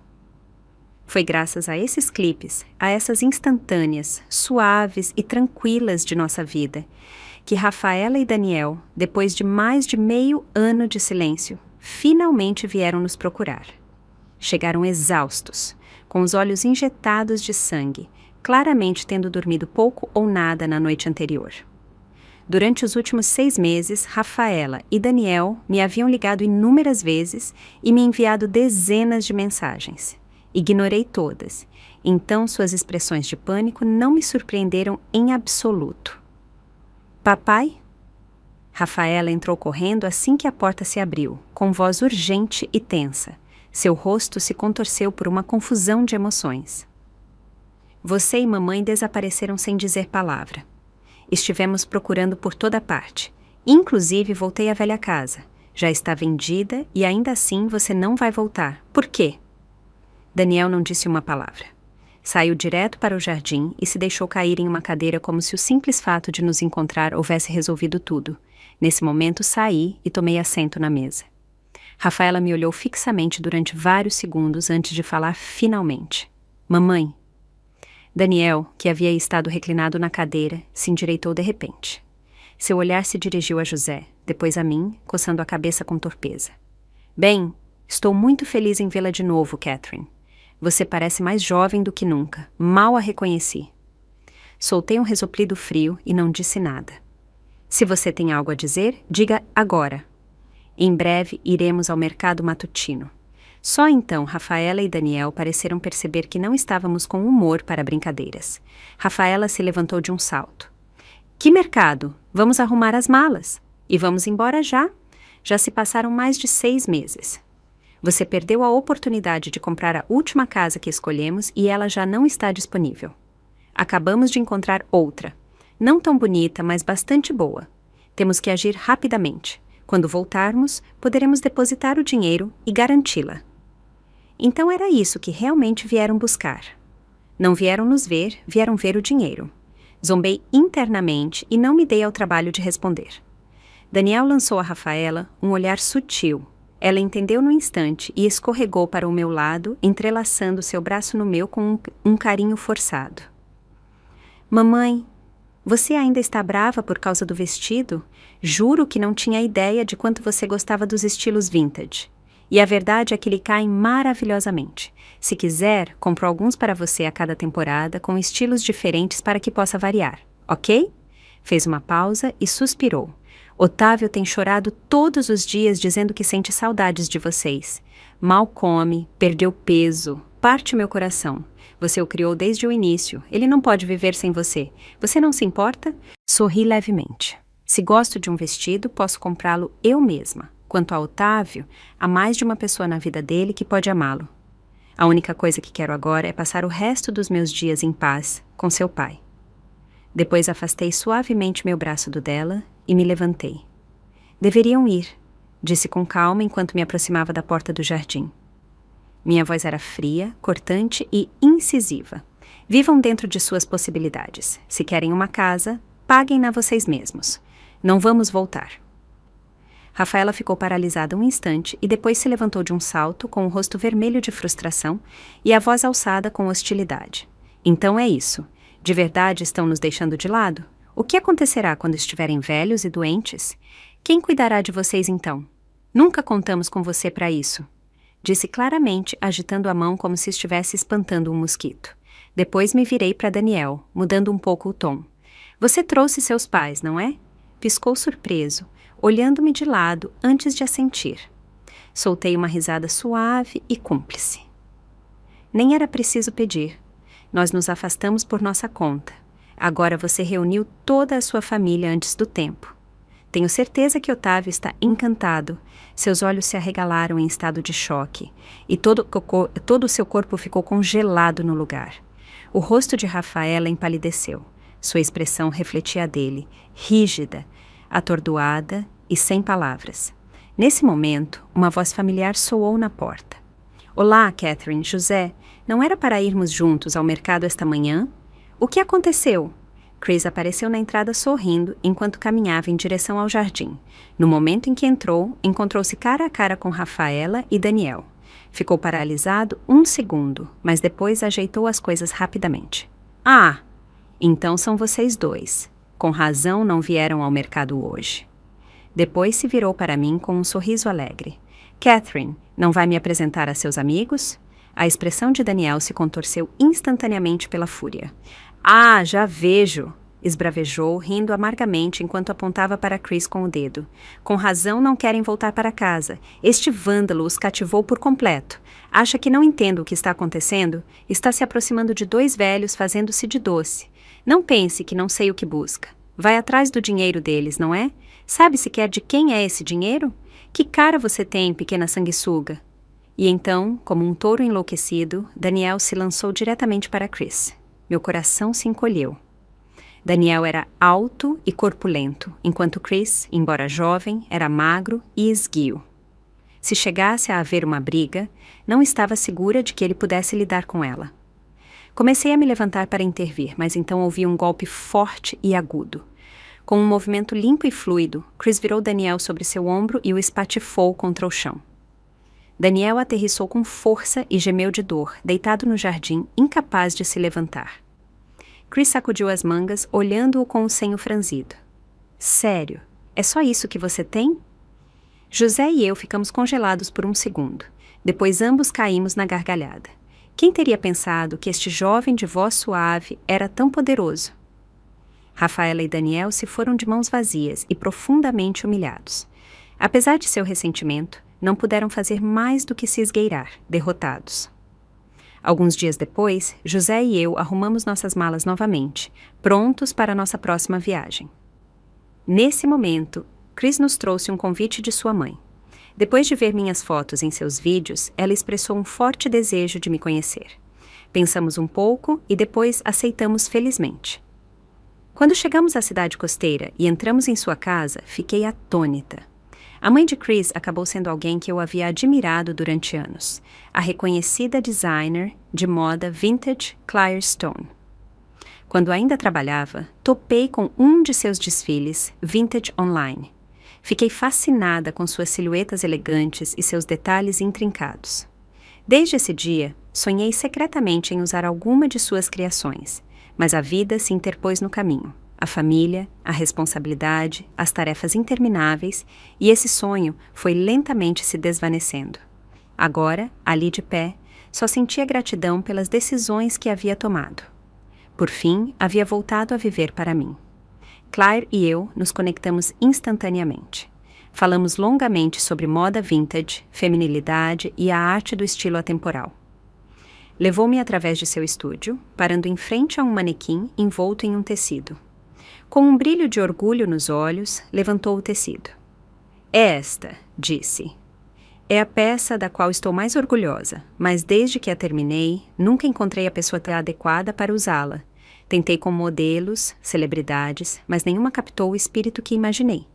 Foi graças a esses clipes, a essas instantâneas, suaves e tranquilas de nossa vida, que Rafaela e Daniel, depois de mais de meio ano de silêncio, finalmente vieram nos procurar. Chegaram exaustos, com os olhos injetados de sangue, claramente tendo dormido pouco ou nada na noite anterior. Durante os últimos 6 meses, Rafaela e Daniel me haviam ligado inúmeras vezes e me enviado dezenas de mensagens. Ignorei todas, então suas expressões de pânico não me surpreenderam em absoluto. Papai? Rafaela entrou correndo assim que a porta se abriu, com voz urgente e tensa. Seu rosto se contorceu por uma confusão de emoções. Você e mamãe desapareceram sem dizer palavra. Estivemos procurando por toda parte. Inclusive voltei à velha casa. Já está vendida e ainda assim você não vai voltar. Por quê? Daniel não disse uma palavra. Saiu direto para o jardim e se deixou cair em uma cadeira como se o simples fato de nos encontrar houvesse resolvido tudo. Nesse momento saí e tomei assento na mesa. Rafaela me olhou fixamente durante vários segundos antes de falar finalmente. Mamãe. Daniel, que havia estado reclinado na cadeira, se endireitou de repente. Seu olhar se dirigiu a José, depois a mim, coçando a cabeça com torpeza. Bem, estou muito feliz em vê-la de novo, Catherine. Você parece mais jovem do que nunca. Mal a reconheci. Soltei um resoplido frio e não disse nada. Se você tem algo a dizer, diga agora. Em breve iremos ao mercado matutino. Só então Rafaela e Daniel pareceram perceber que não estávamos com humor para brincadeiras. Rafaela se levantou de um salto. Que mercado? Vamos arrumar as malas. E vamos embora já. Já se passaram mais de 6 meses. Você perdeu a oportunidade de comprar a última casa que escolhemos e ela já não está disponível. Acabamos de encontrar outra. Não tão bonita, mas bastante boa. Temos que agir rapidamente. Quando voltarmos, poderemos depositar o dinheiro e garanti-la. Então era isso que realmente vieram buscar. Não vieram nos ver, vieram ver o dinheiro. Zombei internamente e não me dei ao trabalho de responder. Daniel lançou a Rafaela um olhar sutil. Ela entendeu no instante e escorregou para o meu lado, entrelaçando seu braço no meu com um carinho forçado. Mamãe, você ainda está brava por causa do vestido? Juro que não tinha ideia de quanto você gostava dos estilos vintage. E a verdade é que lhe caem maravilhosamente. Se quiser, compro alguns para você a cada temporada, com estilos diferentes para que possa variar, ok? Fez uma pausa e suspirou. Otávio tem chorado todos os dias dizendo que sente saudades de vocês. Mal come, perdeu peso, parte meu coração. Você o criou desde o início, ele não pode viver sem você. Você não se importa? Sorri levemente. Se gosto de um vestido, posso comprá-lo eu mesma. Quanto a Otávio, há mais de uma pessoa na vida dele que pode amá-lo. A única coisa que quero agora é passar o resto dos meus dias em paz com seu pai. Depois afastei suavemente meu braço do dela e me levantei. Deveriam ir, disse com calma enquanto me aproximava da porta do jardim. Minha voz era fria, cortante e incisiva. Vivam dentro de suas possibilidades. Se querem uma casa, paguem-na vocês mesmos. Não vamos voltar. Rafaela ficou paralisada um instante e depois se levantou de um salto com o rosto vermelho de frustração e a voz alçada com hostilidade. Então é isso. De verdade estão nos deixando de lado? O que acontecerá quando estiverem velhos e doentes? Quem cuidará de vocês então? Nunca contamos com você para isso. Disse claramente, agitando a mão como se estivesse espantando um mosquito. Depois me virei para Daniel, mudando um pouco o tom. Você trouxe seus pais, não é? Piscou surpreso, olhando-me de lado antes de assentir. Soltei uma risada suave e cúmplice. Nem era preciso pedir. Nós nos afastamos por nossa conta. Agora você reuniu toda a sua família antes do tempo. Tenho certeza que Otávio está encantado. Seus olhos se arregalaram em estado de choque, e todo o seu corpo ficou congelado no lugar. O rosto de Rafaela empalideceu. Sua expressão refletia a dele, rígida, atordoada e sem palavras. Nesse momento, uma voz familiar soou na porta. Olá, Catherine, José. Não era para irmos juntos ao mercado esta manhã? O que aconteceu? Chris apareceu na entrada sorrindo enquanto caminhava em direção ao jardim. No momento em que entrou, encontrou-se cara a cara com Rafaela e Daniel. Ficou paralisado um segundo, mas depois ajeitou as coisas rapidamente. Ah, então são vocês dois. Com razão não vieram ao mercado hoje. Depois se virou para mim com um sorriso alegre. Catherine, não vai me apresentar a seus amigos? A expressão de Daniel se contorceu instantaneamente pela fúria. Ah, já vejo! Esbravejou, rindo amargamente enquanto apontava para Chris com o dedo. Com razão não querem voltar para casa. Este vândalo os cativou por completo. Acha que não entendo o que está acontecendo? Está se aproximando de 2 velhos fazendo-se de doce. Não pense que não sei o que busca. Vai atrás do dinheiro deles, não é? Sabe sequer de quem é esse dinheiro? Que cara você tem, pequena sanguessuga? E então, como um touro enlouquecido, Daniel se lançou diretamente para Chris. Meu coração se encolheu. Daniel era alto e corpulento, enquanto Chris, embora jovem, era magro e esguio. Se chegasse a haver uma briga, não estava segura de que ele pudesse lidar com ela. Comecei a me levantar para intervir, mas então ouvi um golpe forte e agudo. Com um movimento limpo e fluido, Chris virou Daniel sobre seu ombro e o espatifou contra o chão. Daniel aterrissou com força e gemeu de dor, deitado no jardim, incapaz de se levantar. Chris sacudiu as mangas, olhando-o com o senho franzido. Sério? É só isso que você tem? José e eu ficamos congelados por um segundo. Depois ambos caímos na gargalhada. Quem teria pensado que este jovem de voz suave era tão poderoso? Rafaela e Daniel se foram de mãos vazias e profundamente humilhados. Apesar de seu ressentimento, não puderam fazer mais do que se esgueirar, derrotados. Alguns dias depois, José e eu arrumamos nossas malas novamente, prontos para nossa próxima viagem. Nesse momento, Chris nos trouxe um convite de sua mãe. Depois de ver minhas fotos em seus vídeos, ela expressou um forte desejo de me conhecer. Pensamos um pouco e depois aceitamos felizmente. Quando chegamos à cidade costeira e entramos em sua casa, fiquei atônita. A mãe de Chris acabou sendo alguém que eu havia admirado durante anos, a reconhecida designer de moda vintage Claire Stone. Quando ainda trabalhava, topei com um de seus desfiles, Vintage Online. Fiquei fascinada com suas silhuetas elegantes e seus detalhes intrincados. Desde esse dia, sonhei secretamente em usar alguma de suas criações, mas a vida se interpôs no caminho. A família, a responsabilidade, as tarefas intermináveis, e esse sonho foi lentamente se desvanecendo. Agora, ali de pé, só sentia gratidão pelas decisões que havia tomado. Por fim, havia voltado a viver para mim. Claire e eu nos conectamos instantaneamente. Falamos longamente sobre moda vintage, feminilidade e a arte do estilo atemporal. Levou-me através de seu estúdio, parando em frente a um manequim envolto em um tecido. Com um brilho de orgulho nos olhos, levantou o tecido. "É esta", disse. "É a peça da qual estou mais orgulhosa, mas desde que a terminei, nunca encontrei a pessoa adequada para usá-la. Tentei com modelos, celebridades, mas nenhuma captou o espírito que imaginei.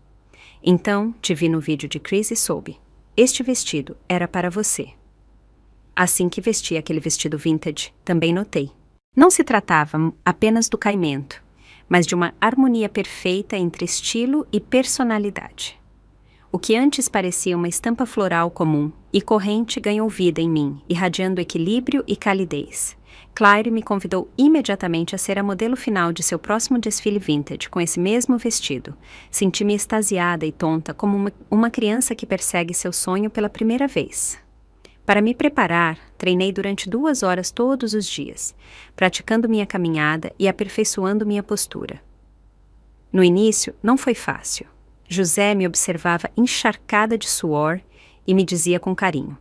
Então, te vi no vídeo de Chris e soube. Este vestido era para você." Assim que vesti aquele vestido vintage, também notei. Não se tratava apenas do caimento, mas de uma harmonia perfeita entre estilo e personalidade. O que antes parecia uma estampa floral comum e corrente ganhou vida em mim, irradiando equilíbrio e calidez. Claire me convidou imediatamente a ser a modelo final de seu próximo desfile vintage com esse mesmo vestido. Senti-me extasiada e tonta como uma criança que persegue seu sonho pela primeira vez. Para me preparar, treinei durante 2 horas todos os dias, praticando minha caminhada e aperfeiçoando minha postura. No início, não foi fácil. José me observava encharcada de suor e me dizia com carinho: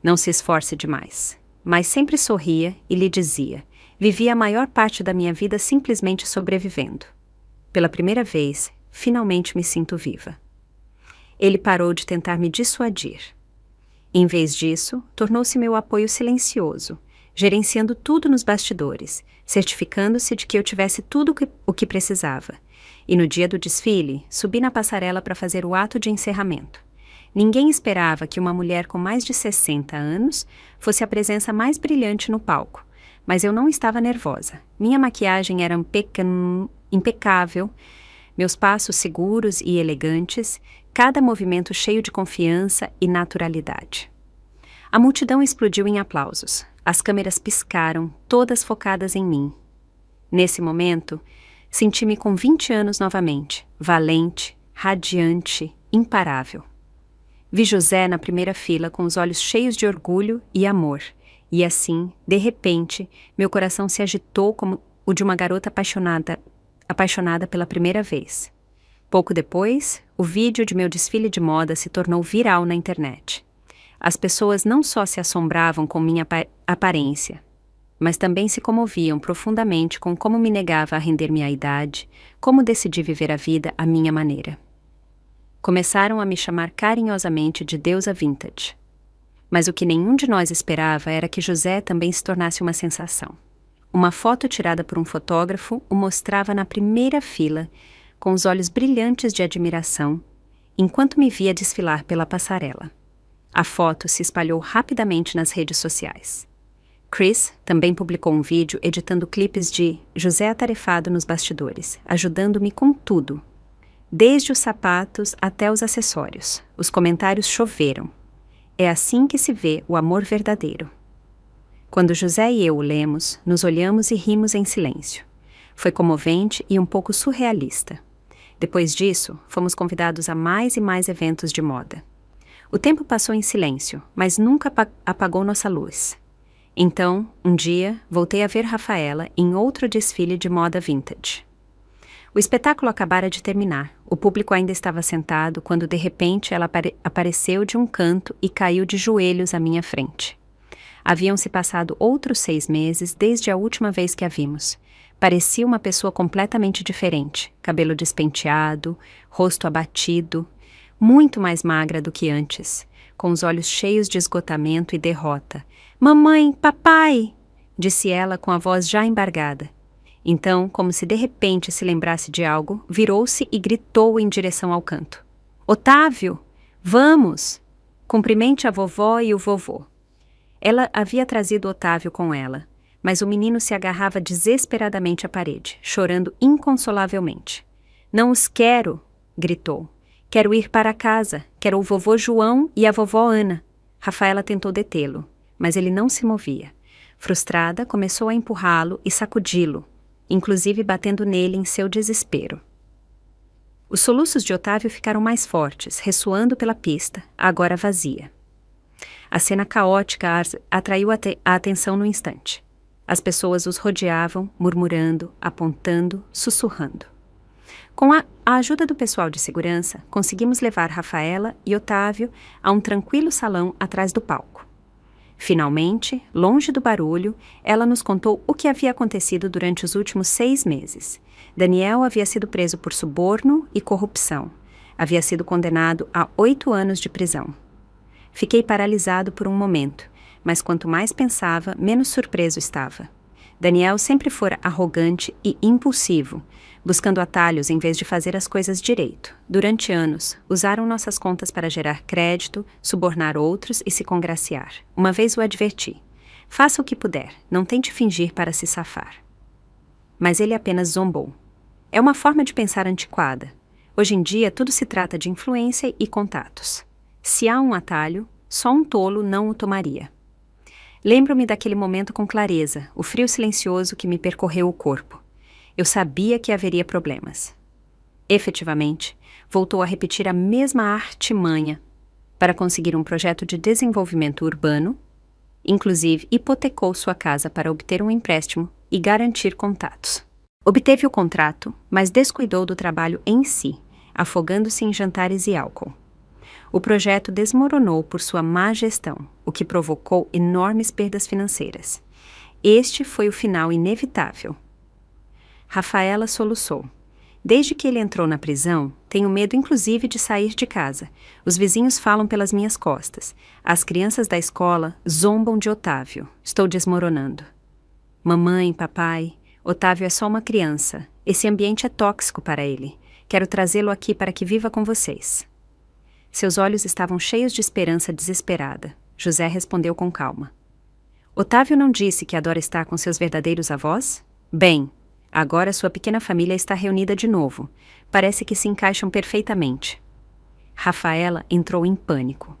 "Não se esforce demais." Mas sempre sorria e lhe dizia: "Vivi a maior parte da minha vida simplesmente sobrevivendo. Pela primeira vez, finalmente me sinto viva." Ele parou de tentar me dissuadir. Em vez disso, tornou-se meu apoio silencioso, gerenciando tudo nos bastidores, certificando-se de que eu tivesse tudo o que precisava. E no dia do desfile, subi na passarela para fazer o ato de encerramento. Ninguém esperava que uma mulher com mais de 60 anos fosse a presença mais brilhante no palco, mas eu não estava nervosa. Minha maquiagem era impecável, meus passos seguros e elegantes, cada movimento cheio de confiança e naturalidade. A multidão explodiu em aplausos. As câmeras piscaram, todas focadas em mim. Nesse momento, senti-me com 20 anos novamente, valente, radiante, imparável. Vi José na primeira fila com os olhos cheios de orgulho e amor, e assim, de repente, meu coração se agitou como o de uma garota apaixonada pela primeira vez. Pouco depois, o vídeo de meu desfile de moda se tornou viral na internet. As pessoas não só se assombravam com minha aparência, mas também se comoviam profundamente com como me negava a render-me à idade, como decidi viver a vida à minha maneira. Começaram a me chamar carinhosamente de deusa vintage. Mas o que nenhum de nós esperava era que José também se tornasse uma sensação. Uma foto tirada por um fotógrafo o mostrava na primeira fila, com os olhos brilhantes de admiração, enquanto me via desfilar pela passarela. A foto se espalhou rapidamente nas redes sociais. Chris também publicou um vídeo editando clipes de José atarefado nos bastidores, ajudando-me com tudo. Desde os sapatos até os acessórios. Os comentários choveram. É assim que se vê o amor verdadeiro. Quando José e eu o lemos, nos olhamos e rimos em silêncio. Foi comovente e um pouco surrealista. Depois disso, fomos convidados a mais e mais eventos de moda. O tempo passou em silêncio, mas nunca apagou nossa luz. Então, um dia, voltei a ver Rafaela em outro desfile de moda vintage. O espetáculo acabara de terminar. O público ainda estava sentado quando de repente ela apareceu de um canto e caiu de joelhos à minha frente. Haviam se passado outros 6 meses desde a última vez que a vimos. Parecia uma pessoa completamente diferente, cabelo despenteado, rosto abatido, muito mais magra do que antes, com os olhos cheios de esgotamento e derrota. "Mamãe, papai!" disse ela com a voz já embargada. Então, como se de repente se lembrasse de algo, virou-se e gritou em direção ao canto. "Otávio, vamos! Cumprimente a vovó e o vovô." Ela havia trazido Otávio com ela, mas o menino se agarrava desesperadamente à parede, chorando inconsolavelmente. "Não os quero!" gritou. "Quero ir para casa, quero o vovô João e a vovó Ana." Rafaela tentou detê-lo, mas ele não se movia. Frustrada, começou a empurrá-lo e sacudi-lo, inclusive batendo nele em seu desespero. Os soluços de Otávio ficaram mais fortes, ressoando pela pista, agora vazia. A cena caótica atraiu a atenção no instante. As pessoas os rodeavam, murmurando, apontando, sussurrando. Com a ajuda do pessoal de segurança, conseguimos levar Rafaela e Otávio a um tranquilo salão atrás do palco. Finalmente, longe do barulho, ela nos contou o que havia acontecido durante os últimos 6 meses. Daniel havia sido preso por suborno e corrupção. Havia sido condenado a 8 anos de prisão. Fiquei paralisado por um momento, mas quanto mais pensava, menos surpreso estava. Daniel sempre fora arrogante e impulsivo, buscando atalhos em vez de fazer as coisas direito. Durante anos, usaram nossas contas para gerar crédito, subornar outros e se congraciar. Uma vez o adverti: "Faça o que puder, não tente fingir para se safar." Mas ele apenas zombou. É uma forma de pensar antiquada. Hoje em dia, tudo se trata de influência e contatos. Se há um atalho, só um tolo não o tomaria. Lembro-me daquele momento com clareza, o frio silencioso que me percorreu o corpo. Eu sabia que haveria problemas. Efetivamente, voltou a repetir a mesma artimanha para conseguir um projeto de desenvolvimento urbano, inclusive hipotecou sua casa para obter um empréstimo e garantir contatos. Obteve o contrato, mas descuidou do trabalho em si, afogando-se em jantares e álcool. O projeto desmoronou por sua má gestão, o que provocou enormes perdas financeiras. Este foi o final inevitável. Rafaela soluçou. "Desde que ele entrou na prisão, tenho medo inclusive de sair de casa. Os vizinhos falam pelas minhas costas. As crianças da escola zombam de Otávio. Estou desmoronando." "Mamãe, papai, Otávio é só uma criança. Esse ambiente é tóxico para ele. Quero trazê-lo aqui para que viva com vocês." Seus olhos estavam cheios de esperança desesperada. José respondeu com calma: "Otávio não disse que adora estar com seus verdadeiros avós? Bem, agora sua pequena família está reunida de novo. Parece que se encaixam perfeitamente." Rafaela entrou em pânico.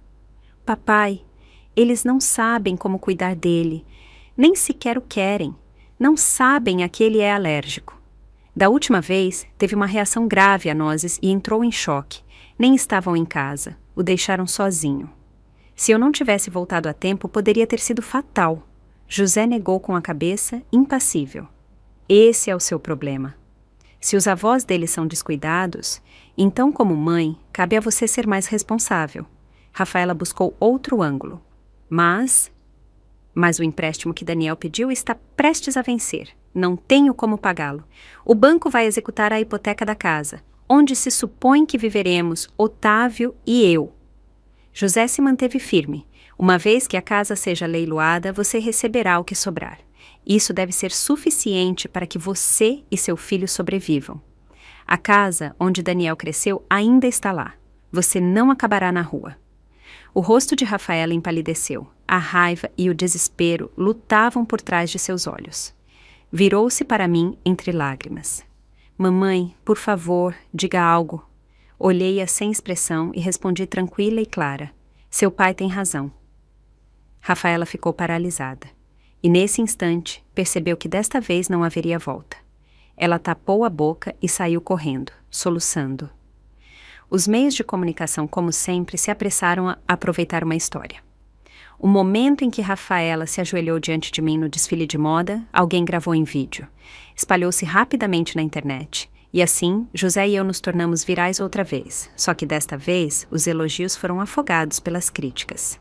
"Papai, eles não sabem como cuidar dele. Nem sequer o querem. Não sabem a que ele é alérgico. Da última vez, teve uma reação grave a nozes e entrou em choque. Nem estavam em casa. O deixaram sozinho. Se eu não tivesse voltado a tempo, poderia ter sido fatal." José negou com a cabeça, impassível. "Esse é o seu problema. Se os avós dele são descuidados, então, como mãe, cabe a você ser mais responsável." Rafaela buscou outro ângulo. Mas o empréstimo que Daniel pediu está prestes a vencer. Não tenho como pagá-lo. O banco vai executar a hipoteca da casa, onde se supõe que viveremos Otávio e eu. José se manteve firme. "Uma vez que a casa seja leiloada, você receberá o que sobrar. Isso deve ser suficiente para que você e seu filho sobrevivam. A casa onde Daniel cresceu ainda está lá. Você não acabará na rua." O rosto de Rafaela empalideceu. A raiva e o desespero lutavam por trás de seus olhos. Virou-se para mim entre lágrimas. "Mamãe, por favor, diga algo." Olhei-a sem expressão e respondi tranquila e clara: "Seu pai tem razão." Rafaela ficou paralisada. E nesse instante, percebeu que desta vez não haveria volta. Ela tapou a boca e saiu correndo, soluçando. Os meios de comunicação, como sempre, se apressaram a aproveitar uma história. O momento em que Rafaela se ajoelhou diante de mim no desfile de moda, alguém gravou em vídeo. Espalhou-se rapidamente na internet, E assim, José e eu nos tornamos virais outra vez, só que desta vez os elogios foram afogados pelas críticas.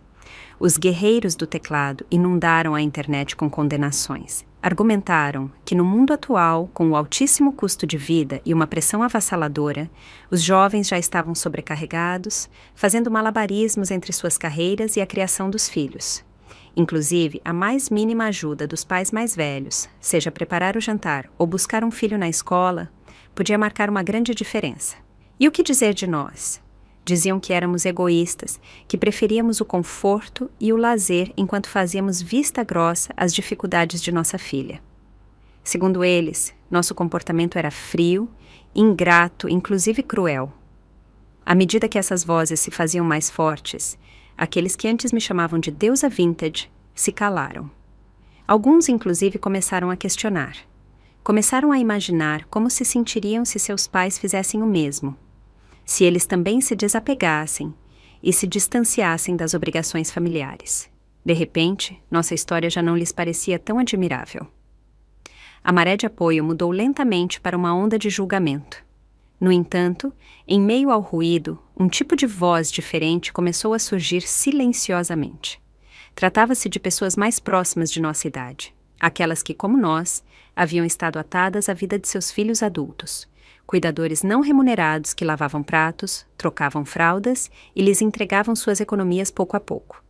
Os guerreiros do teclado inundaram a internet com condenações. Argumentaram que no mundo atual, com o altíssimo custo de vida e uma pressão avassaladora, os jovens já estavam sobrecarregados, fazendo malabarismos entre suas carreiras e a criação dos filhos. Inclusive, a mais mínima ajuda dos pais mais velhos, seja preparar o jantar ou buscar um filho na escola, podia marcar uma grande diferença. E o que dizer de nós? Diziam que éramos egoístas, que preferíamos o conforto e o lazer enquanto fazíamos vista grossa às dificuldades de nossa filha. Segundo eles, nosso comportamento era frio, ingrato, inclusive cruel. À medida que essas vozes se faziam mais fortes, aqueles que antes me chamavam de deusa vintage se calaram. Alguns, inclusive, começaram a questionar. Começaram a imaginar como se sentiriam se seus pais fizessem o mesmo. Se eles também se desapegassem e se distanciassem das obrigações familiares. De repente, nossa história já não lhes parecia tão admirável. A maré de apoio mudou lentamente para uma onda de julgamento. No entanto, em meio ao ruído, um tipo de voz diferente começou a surgir silenciosamente. Tratava-se de pessoas mais próximas de nossa idade, aquelas que, como nós, haviam estado atadas à vida de seus filhos adultos. Cuidadores não remunerados que lavavam pratos, trocavam fraldas e lhes entregavam suas economias pouco a pouco.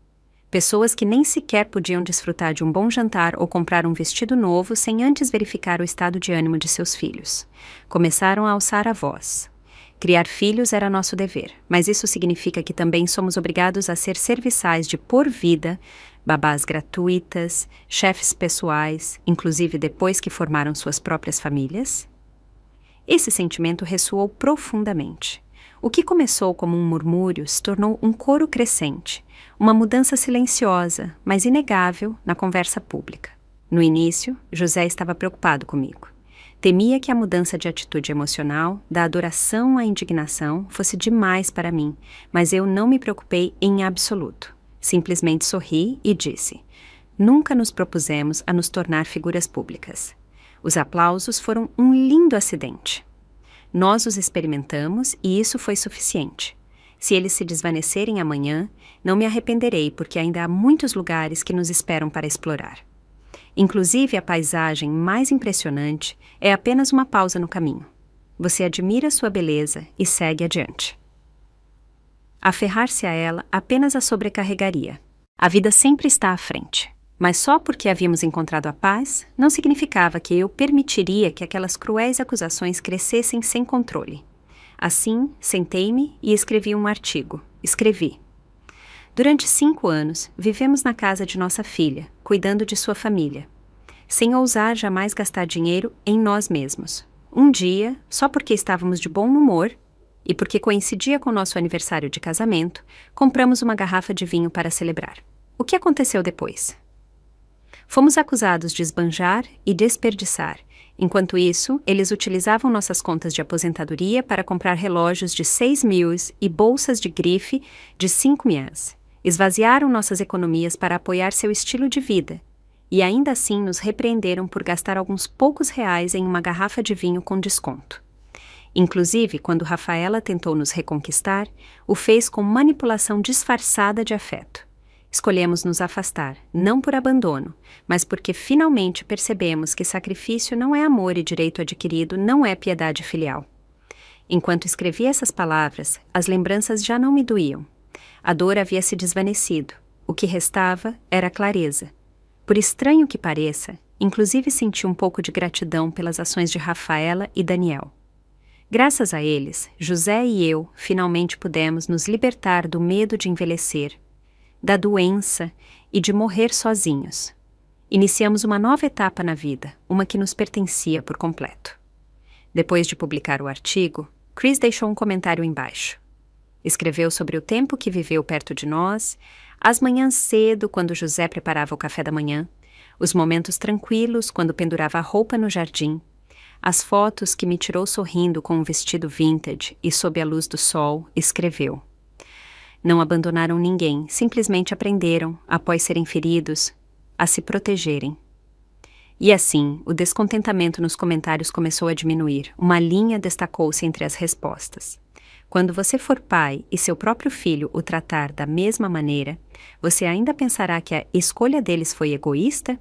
Pessoas que nem sequer podiam desfrutar de um bom jantar ou comprar um vestido novo sem antes verificar o estado de ânimo de seus filhos. Começaram a alçar a voz. Criar filhos era nosso dever, mas isso significa que também somos obrigados a ser serviçais de por vida, babás gratuitas, chefes pessoais, inclusive depois que formaram suas próprias famílias? Esse sentimento ressoou profundamente. O que começou como um murmúrio se tornou um coro crescente, uma mudança silenciosa, mas inegável, na conversa pública. No início, José estava preocupado comigo. Temia que a mudança de atitude emocional, da adoração à indignação, fosse demais para mim, mas eu não me preocupei em absoluto. Simplesmente sorri e disse: nunca nos propusemos a nos tornar figuras públicas. Os aplausos foram um lindo acidente. Nós os experimentamos e isso foi suficiente. Se eles se desvanecerem amanhã, não me arrependerei porque ainda há muitos lugares que nos esperam para explorar. Inclusive, a paisagem mais impressionante é apenas uma pausa no caminho. Você admira sua beleza e segue adiante. Aferrar-se a ela apenas a sobrecarregaria. A vida sempre está à frente. Mas só porque havíamos encontrado a paz, não significava que eu permitiria que aquelas cruéis acusações crescessem sem controle. Assim, sentei-me e escrevi um artigo. Escrevi: durante 5 anos, vivemos na casa de nossa filha, cuidando de sua família, sem ousar jamais gastar dinheiro em nós mesmos. Um dia, só porque estávamos de bom humor e porque coincidia com nosso aniversário de casamento, compramos uma garrafa de vinho para celebrar. O que aconteceu depois? Fomos acusados de esbanjar e desperdiçar. Enquanto isso, eles utilizavam nossas contas de aposentadoria para comprar relógios de 6.000 e bolsas de grife de 5.000. Esvaziaram nossas economias para apoiar seu estilo de vida. E ainda assim nos repreenderam por gastar alguns poucos reais em uma garrafa de vinho com desconto. Inclusive, quando Rafaela tentou nos reconquistar, o fez com manipulação disfarçada de afeto. Escolhemos nos afastar, não por abandono, mas porque finalmente percebemos que sacrifício não é amor e direito adquirido não é piedade filial. Enquanto escrevia essas palavras, as lembranças já não me doíam. A dor havia se desvanecido. O que restava era a clareza. Por estranho que pareça, inclusive senti um pouco de gratidão pelas ações de Rafaela e Daniel. Graças a eles, José e eu finalmente pudemos nos libertar do medo de envelhecer, da doença e de morrer sozinhos. Iniciamos uma nova etapa na vida, uma que nos pertencia por completo. Depois de publicar o artigo, Chris deixou um comentário embaixo. Escreveu sobre o tempo que viveu perto de nós, as manhãs cedo quando José preparava o café da manhã, os momentos tranquilos quando pendurava a roupa no jardim, as fotos que me tirou sorrindo com um vestido vintage e sob a luz do sol, escreveu: não abandonaram ninguém, simplesmente aprenderam, após serem feridos, a se protegerem. E assim, o descontentamento nos comentários começou a diminuir. Uma linha destacou-se entre as respostas. Quando você for pai e seu próprio filho o tratar da mesma maneira, você ainda pensará que a escolha deles foi egoísta?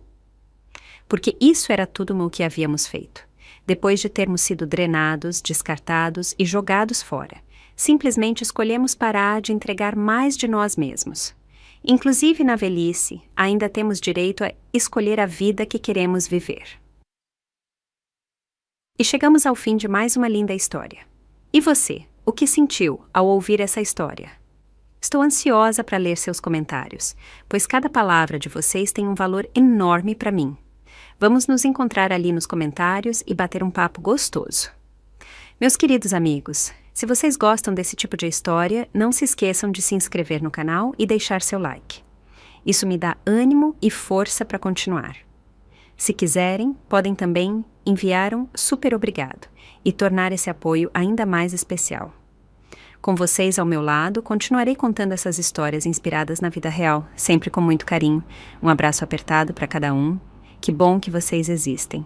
Porque isso era tudo o que havíamos feito. Depois de termos sido drenados, descartados e jogados fora, simplesmente escolhemos parar de entregar mais de nós mesmos. Inclusive na velhice, ainda temos direito a escolher a vida que queremos viver. E chegamos ao fim de mais uma linda história. E você, o que sentiu ao ouvir essa história? Estou ansiosa para ler seus comentários, pois cada palavra de vocês tem um valor enorme para mim. Vamos nos encontrar ali nos comentários e bater um papo gostoso. Meus queridos amigos, se vocês gostam desse tipo de história, não se esqueçam de se inscrever no canal e deixar seu like. Isso me dá ânimo e força para continuar. Se quiserem, podem também enviar um super obrigado e tornar esse apoio ainda mais especial. Com vocês ao meu lado, continuarei contando essas histórias inspiradas na vida real, sempre com muito carinho. Um abraço apertado para cada um. Que bom que vocês existem.